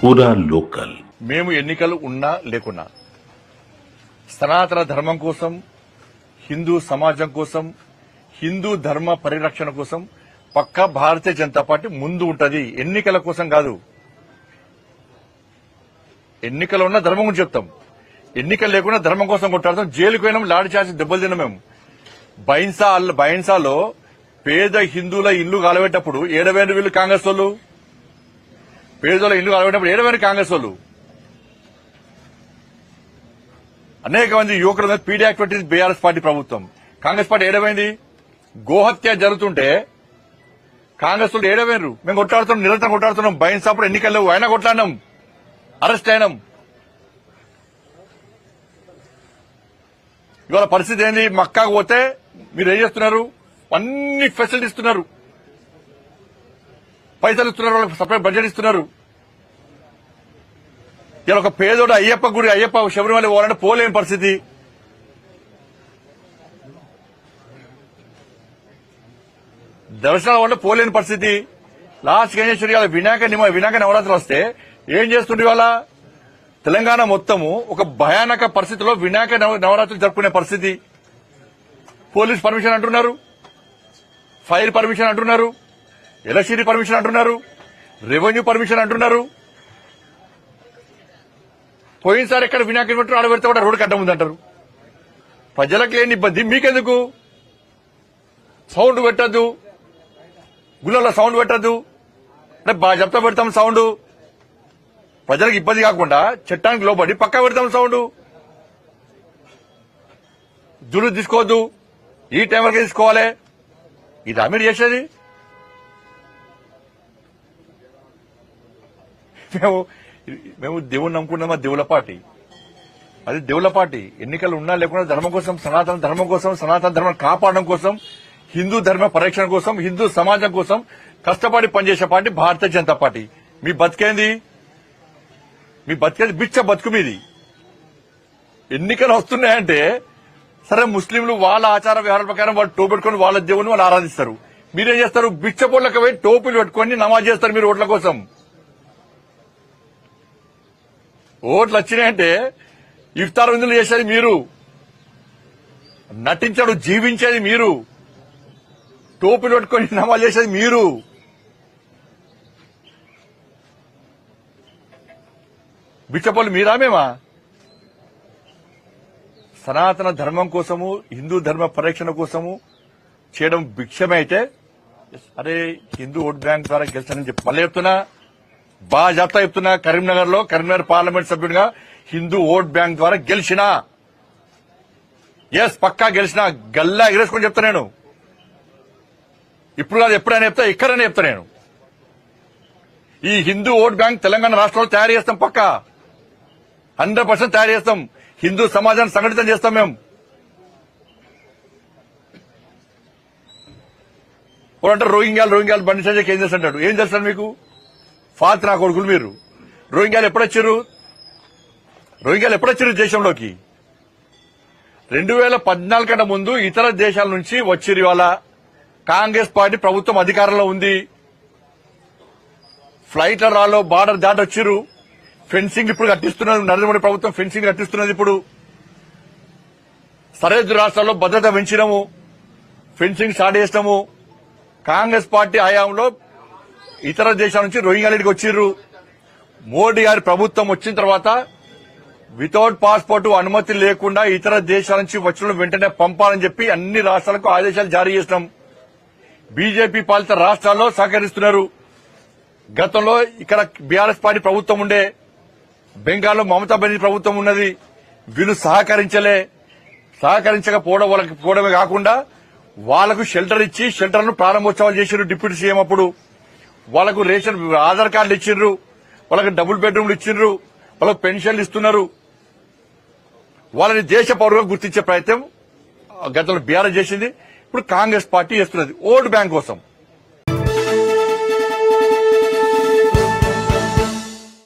పూరా లోకల్. మేము ఎన్నికలు ఉన్నా లేకున్నా సనాతన ధర్మం కోసం, హిందూ సమాజం కోసం, హిందూ ధర్మ పరిరక్షణ కోసం పక్కా భారతీయ జనతా పార్టీ ముందు ఉంటది. ఎన్నికల కోసం కాదు. ఎన్నికలు ఉన్న ధర్మం గురించి చెప్తాం. ఎన్నికలు లేకుండా ధర్మం కోసం కొట్టాడతాం. జైలుకు పోయినాం, లాడి చాచి దెబ్బలు తిన్నాం. మేము బైన్సాలో పేద హిందువుల ఇల్లు కాలబెట్టప్పుడు ఏడవేరు వీళ్ళు కాంగ్రెస్ వాళ్ళు. పేదోళ్ళ ఇల్లు కాలబెట్టినప్పుడు ఏడవేరు కాంగ్రెస్ వాళ్ళు. అనేక మంది యువకుల మీద పీడీ యాక్ట్ పెట్టింది బీఆర్ఎస్ పార్టీ ప్రభుత్వం. కాంగ్రెస్ పార్టీ ఏడమైంది. గోహత్య జరుగుతుంటే కాంగ్రెస్ వాళ్ళు ఏడవేరు. మేము కొట్లాడుతున్నాం, నిరంతరం కొట్లాడుతున్నాం. బైన్సాప్పుడు ఎన్నికలు లేవు, అయినా కొట్లాడినాం, అరెస్ట్ అయినాం. ఇవాళ పరిస్థితి ఏంది? మక్కాకు పోతే మీరు ఏం చేస్తున్నారు? అన్ని ఫెసిలిటీ ఇస్తున్నారు, పైసలు ఇస్తున్నారు, వాళ్ళకి సపరేట్ బడ్జెట్ ఇస్తున్నారు. ఇలా ఒక పేదోడు అయ్యప్ప శబరిమల పోవాలంటే పోలేని పరిస్థితి. దర్శనాల వల్ల పోలేని పరిస్థితి. లాస్ట్ ఏం చేస్తారు? ఇవాళ వినాయక నవరాత్రులు వస్తే ఏం చేస్తుండే? ఇవాళ తెలంగాణ మొత్తము ఒక భయానక పరిస్థితిలో వినాయక నవరాత్రులు జరుపుకునే పరిస్థితి. పోలీస్ పర్మిషన్ అంటున్నారు, ఫైర్ పర్మిషన్ అంటున్నారు, ఎలక్ట్రిసిటీ పర్మిషన్ అంటున్నారు, రెవెన్యూ పర్మిషన్ అంటున్నారు. పోయినసారి ఎక్కడ వినాయకుడు పెట్టారు, ఆడ పెడితే కూడా రోడ్డు కట్ట ఉందంటారు. ప్రజలకు లేని ఇబ్బంది మీకెందుకు? సౌండ్ పెట్టద్దు, గుళ్ళల్లో సౌండ్ పెట్టద్దు అంటే బాగా చెప్తా పెడతాం సౌండ్. ప్రజలకు ఇబ్బంది కాకుండా చట్టానికి లోబడి పక్కా పెడతాం సౌండ్. జులు తీసుకోవద్దు, ఈ టైం వరకు తీసుకోవాలి. ఇదా మీరు చేసేది? మేము దేవుణ్ణి నమ్ముకున్నామా? దేవుల పార్టీ అది, దేవుల పార్టీ. ఎన్నికలు ఉన్నా లేకుండా ధర్మం కోసం, సనాతన ధర్మం కోసం, సనాతన ధర్మం కాపాడడం కోసం, హిందూ ధర్మ పరిరక్షణ కోసం, హిందూ సమాజం కోసం కష్టపడి పనిచేసే పార్టీ భారతీయ జనతా పార్టీ. మీ బతికేంది? బిచ్చ బతుకు మీది. ఎన్నికలు వస్తున్నాయంటే సరే, ముస్లింలు వాళ్ళ ఆచార వ్యవహారాల ప్రకారం వాళ్ళు టోపు పెట్టుకుని వాళ్ళ దేవుని వాళ్ళు ఆరాధిస్తారు. మీరేం చేస్తారు? బిచ్చ పొట్లకు పోయి టోపులు పెట్టుకుని నమాజ్ చేస్తారు మీరు ఓట్ల కోసం. ఓట్లు వచ్చినాయంటే ఇఫ్తార్ విందులు చేసేది మీరు, నటించడు జీవించేది మీరు, టోపులు పెట్టుకుని నమాజ్ చేసేది మీరు. బిచ్చపల్లి మీరా మేమా? సనాతన ధర్మం కోసము, హిందూ ధర్మ పరిరక్షణ కోసము చేయడం భిక్షమే అయితే, అరే హిందూ ఓట్ బ్యాంక్ ద్వారా గెలిచానని చెప్పి మళ్ళీ చెప్తున్నా, బాగా చెప్తున్నా. కరీంనగర్ పార్లమెంట్ సభ్యుడిగా హిందూ ఓట్ బ్యాంక్ ద్వారా గెలిచినా, ఎస్ పక్కా గెలిచినా, గల్లా ఎగరేసుకొని చెప్తా నేను. ఇప్పుడు కాదు, ఎప్పుడైనా చెప్తా, ఎక్కడైనా చెప్తా నేను. ఈ హిందూ ఓట్ బ్యాంక్ తెలంగాణ రాష్ట్రంలో తయారు చేస్తాం, పక్కా 100% తయారు చేస్తాం. హిందూ సమాజాన్ని సంఘటితం చేస్తాం మేము. అంటే రోహింగ్యాలు బండి సంజయ్ ఏం చేస్తుంటాడు? ఏం చేస్తారు మీకు? ఫాత్నా కొడుకులు మీరు. రోహింగ్యాలు ఎప్పుడొచ్చారు దేశంలోకి? 2014 కన్నా ముందు ఇతర దేశాల నుంచి వచ్చిరు. ఇవాళ కాంగ్రెస్ పార్టీ ప్రభుత్వం అధికారంలో ఉంది. ఫ్లైట్ రాలో బార్డర్ దాటి వచ్చిరు. ఫెన్సింగ్ ఇప్పుడు కట్టిస్తున్నది నరేంద్ర మోడీ ప్రభుత్వం. ఫెన్సింగ్ కట్టిస్తున్నది ఇప్పుడు. సరిహద్దు రాష్ట్రాల్లో భద్రత పెంచినాము, ఫెన్సింగ్ స్టార్ట్ చేసినాము. కాంగ్రెస్ పార్టీ హయాంలో ఇతర దేశాల నుంచి రోహింగ్యాలకి వచ్చిర్రు. మోడీ గారి ప్రభుత్వం వచ్చిన తర్వాత వితౌట్ పాస్పోర్ట్ అనుమతి లేకుండా ఇతర దేశాల నుంచి వచ్చిన వెంటనే పంపాలని చెప్పి అన్ని రాష్ట్రాలకు ఆదేశాలు జారీ చేసినాం. బీజేపీ పాలిత రాష్ట్రాల్లో సహకరిస్తున్నారు. గతంలో ఇక్కడ బీఆర్ఎస్ పార్టీ ప్రభుత్వం ఉండే, బెంగాల్లో మమతా బెనర్జీ ప్రభుత్వం ఉన్నది. వీళ్ళు సహకరించకపోవడమే కాకుండా వాళ్లకు షెల్టర్ ఇచ్చి షెల్టర్ను ప్రారంభోత్సవాలు చేసిరు. డిప్యూటీ సీఎం అప్పుడు వాళ్లకు రేషన్ ఆధార్ కార్డులు ఇచ్చిండ్రు, వాళ్ళకి డబుల్ బెడ్రూమ్లు ఇచ్చిండ్రు, వాళ్ళకు పెన్షన్లు ఇస్తున్నారు. వాళ్ళని దేశ పౌరులుగా గుర్తించే ప్రయత్నం గతంలో బీఆర్ఎస్ చేసింది, ఇప్పుడు కాంగ్రెస్ పార్టీ చేస్తున్నది ఓటు బ్యాంక్ కోసం.